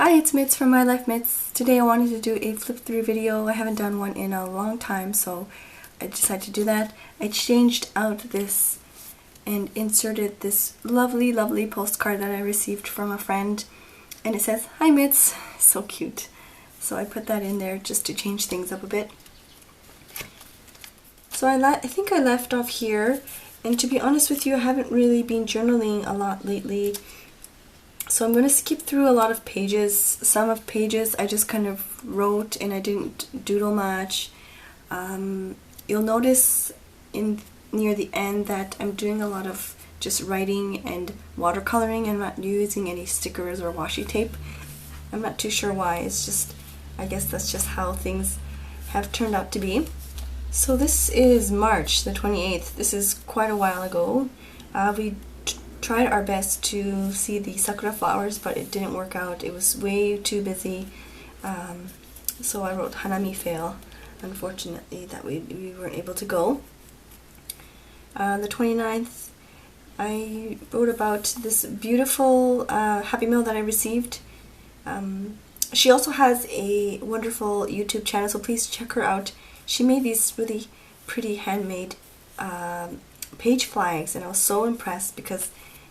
Hi, it's Mitz from My Life Mitz. Today I wanted to do a flip through video. I haven't done one in a long time, so I decided to do that. I changed out this and inserted this lovely, lovely postcard that I received from a friend, and it says, "Hi Mitz." So cute. So I put that in there just to change things up a bit. So I think I left off here, and to be honest with you, I haven't really been journaling a lot lately. So I'm going to skip through a lot of pages. Some of pages I just kind of wrote and I didn't doodle much. You'll notice near the end that I'm doing a lot of just writing and watercoloring. I'm not using any stickers or washi tape. I'm not too sure why. It's just, I guess that's just how things have turned out to be. So this is March the 28th. This is quite a while ago. We tried our best to see the sakura flowers, but it didn't work out. It was way too busy. So I wrote Hanami fail, unfortunately, that we weren't able to go. The 29th, I wrote about this beautiful Happy Meal that I received. She also has a wonderful YouTube channel, so please check her out. She made these really pretty handmade page flags, and I was so impressed because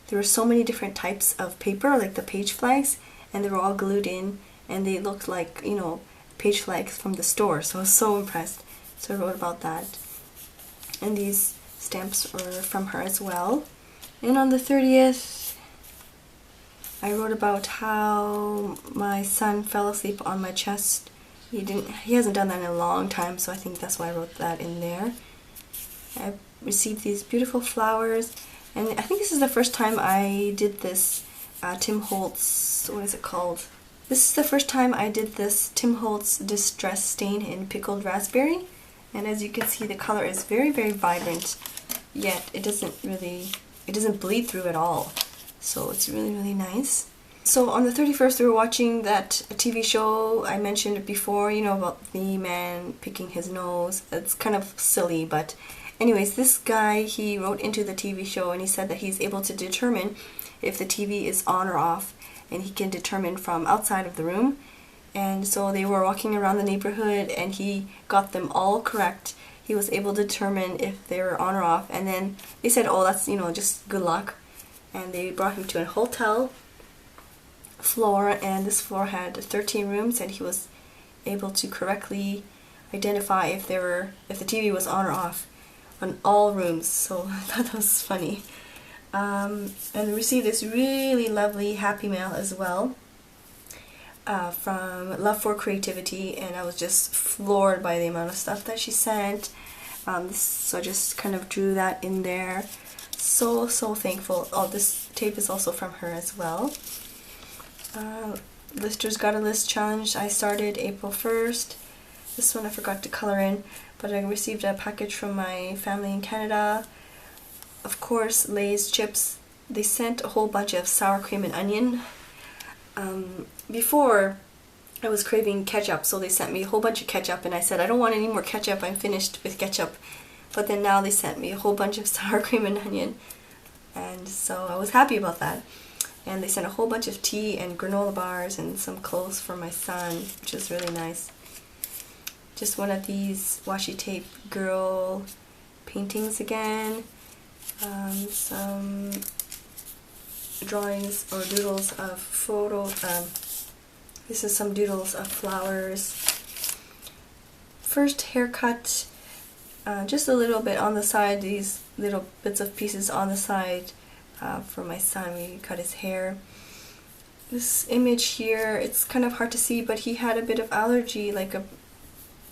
there were so many different types of paper, like the page flags, and they were all glued in, and they looked like, you know, page flags from the store. So I was so impressed. So I wrote about that. And these stamps were from her as well. And on the 30th, I wrote about how my son fell asleep on my chest. He hasn't done that in a long time, so I think that's why I wrote that in there. I received these beautiful flowers. And I think this is the first time I did this Tim Holtz, what is it called? This is the first time I did this Tim Holtz Distress Stain in Pickled Raspberry. And as you can see, the color is very, very vibrant, yet it doesn't bleed through at all. So it's really, really nice. So on the 31st, we were watching that TV show I mentioned before, you know, about the man picking his nose. It's kind of silly, but anyways, this guy, he wrote into the TV show and he said that he's able to determine if the TV is on or off, and he can determine from outside of the room. And so they were walking around the neighborhood and he got them all correct. He was able to determine if they were on or off, and then they said, oh, that's, you know, just good luck. And they brought him to a hotel floor, and this floor had 13 rooms, and he was able to correctly identify if the TV was on or off on all rooms. So I thought that was funny. And we received this really lovely Happy Mail as well from Love for Creativity, and I was just floored by the amount of stuff that she sent. So I just kind of drew that in there. So thankful. Oh, this tape is also from her as well. Listers Got a List challenge I started April 1st. This one I forgot to color in, but I received a package from my family in Canada. Of course, Lay's chips. They sent a whole bunch of sour cream and onion. Before, I was craving ketchup, so they sent me a whole bunch of ketchup, and I said, I don't want any more ketchup, I'm finished with ketchup. But then now they sent me a whole bunch of sour cream and onion, and so I was happy about that. And they sent a whole bunch of tea and granola bars and some clothes for my son, which is really nice. Just one of these washi tape girl paintings again. Some drawings or doodles of this is some doodles of flowers. First haircut, just a little bit on the side, these little bits of pieces on the side for my son. We cut his hair. This image here, it's kind of hard to see, but he had a bit of allergy, like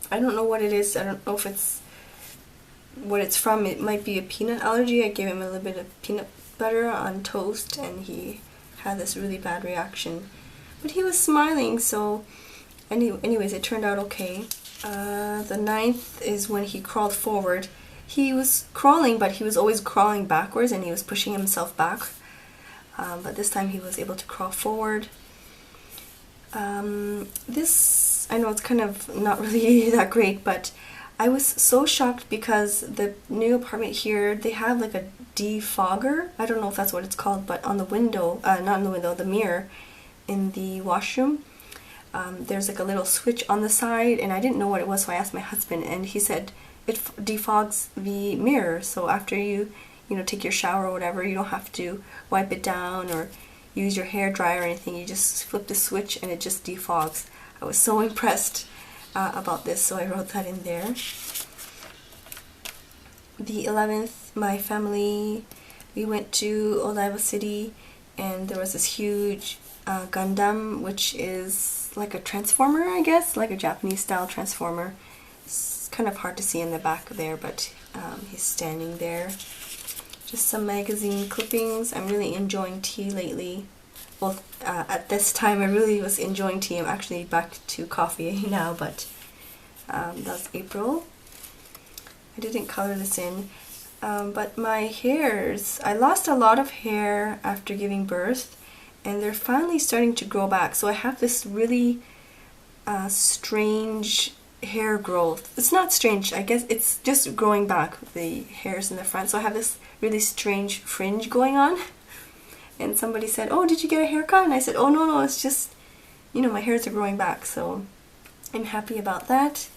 I don't know what it is. I don't know if it's what it's from. It might be a peanut allergy. I gave him a little bit of peanut butter on toast, and he had this really bad reaction. But he was smiling, so anyways, it turned out okay. The 9th is when he crawled forward. He was crawling, but he was always crawling backwards, and he was pushing himself back. But this time he was able to crawl forward. This, I know it's kind of not really that great, but I was so shocked because the new apartment here, they have like a defogger. I don't know if that's what it's called, but on the window, not on the window, the mirror, in the washroom, there's like a little switch on the side, and I didn't know what it was, so I asked my husband, and he said it defogs the mirror, so after you take your shower or whatever, you don't have to wipe it down or use your hair dryer or anything. You just flip the switch and it just defogs. I was so impressed about this, so I wrote that in there. The 11th, my family, we went to Odaiba City, and there was this huge Gundam, which is like a transformer, I guess, like a Japanese style transformer. It's kind of hard to see in the back there, but he's standing there. Just some magazine clippings. I'm really enjoying tea lately. Well, at this time I really was enjoying tea. I'm actually back to coffee now, but that's April. I didn't color this in, but my hairs, I lost a lot of hair after giving birth, and they're finally starting to grow back. So I have this really strange hair growth. It's not strange, I guess it's just growing back, the hairs in the front. So I have this really strange fringe going on. And somebody said, "Oh, did you get a haircut?" And I said, "Oh, no, it's just, my hairs are growing back." So I'm happy about that.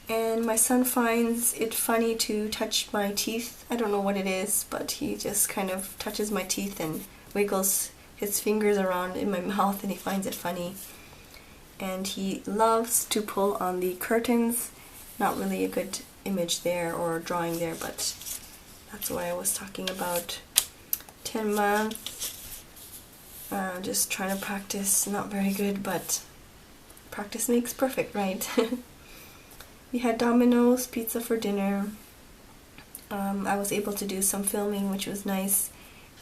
And my son finds it funny to touch my teeth. I don't know what it is, but he just kind of touches my teeth and wiggles his fingers around in my mouth, and he finds it funny. And he loves to pull on the curtains. Not really a good image there or drawing there, but that's what I was talking about. 10 months, just trying to practice. Not very good, but practice makes perfect, right? We had Domino's pizza for dinner. I was able to do some filming, which was nice.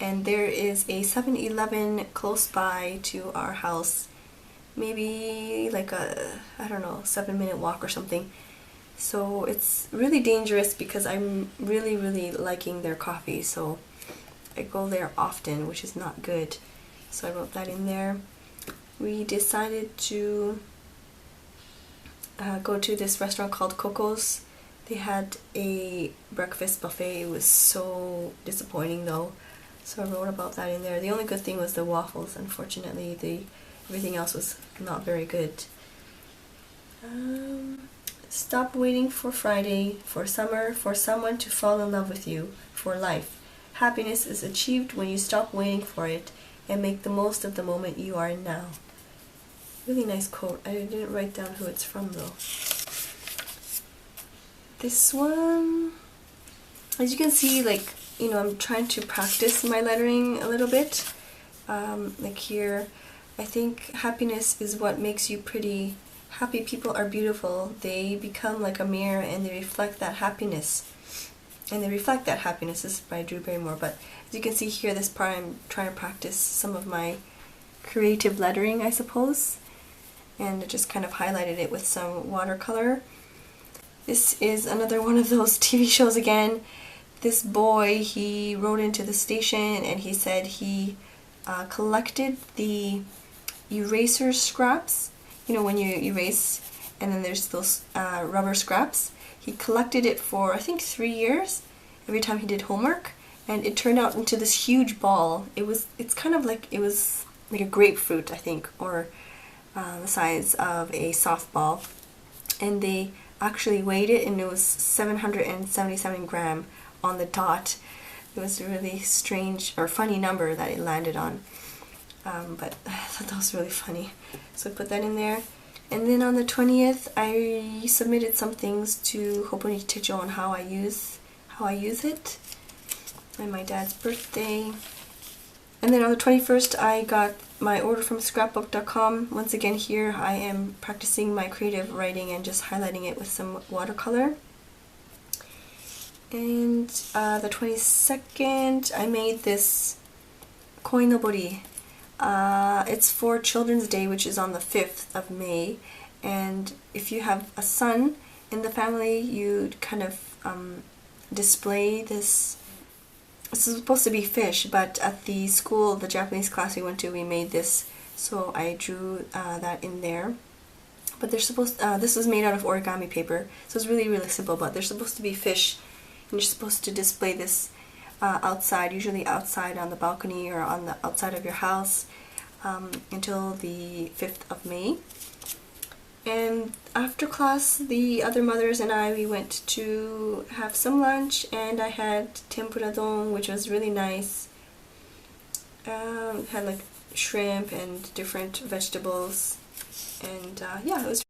And there is a 7-Eleven close by to our house. Maybe like a, 7-minute walk or something. So it's really dangerous because I'm really, really liking their coffee. So I go there often, which is not good. So I wrote that in there. We decided to go to this restaurant called Coco's. They had a breakfast buffet. It was so disappointing though. So I wrote about that in there. The only good thing was the waffles. Unfortunately, everything else was not very good. Stop waiting for Friday, for summer, for someone to fall in love with you, for life. Happiness is achieved when you stop waiting for it and make the most of the moment you are in now. Really nice quote. I didn't write down who it's from though. This one, as you can see, I'm trying to practice my lettering a little bit. Like here, I think happiness is what makes you pretty. Happy people are beautiful. They become like a mirror and they reflect that happiness. This is by Drew Barrymore. But as you can see here, this part I'm trying to practice some of my creative lettering, I suppose. And I just kind of highlighted it with some watercolor. This is another one of those TV shows again. This boy, he wrote into the station and he said he collected the eraser scraps. When you erase and then there's those rubber scraps. He collected it for, I think, 3 years every time he did homework, and it turned out into this huge ball. It's kind of like, it was like a grapefruit, I think, or the size of a softball. And they actually weighed it, and it was 777 gram on the dot. It was a really strange or funny number that it landed on. But I thought that was really funny. So I put that in there. And then on the 20th, I submitted some things to Hobonichi Techo on how I use it. And my dad's birthday. And then on the 21st, I got my order from scrapbook.com. Once again here, I am practicing my creative writing and just highlighting it with some watercolor. And the 22nd, I made this koinobori. It's for Children's Day, which is on the 5th of May, and if you have a son in the family, you'd kind of display this. This is supposed to be fish, but at the school, the Japanese class we went to, we made this, so I drew that in there. But they're supposed. This was made out of origami paper, so it's really, really simple. But they're supposed to be fish, and you're supposed to display this outside, usually outside on the balcony or on the outside of your house. until the 5th of May. And after class, the other mothers and I, we went to have some lunch, and I had tempura don, which was really nice. Had like shrimp and different vegetables, and yeah, it was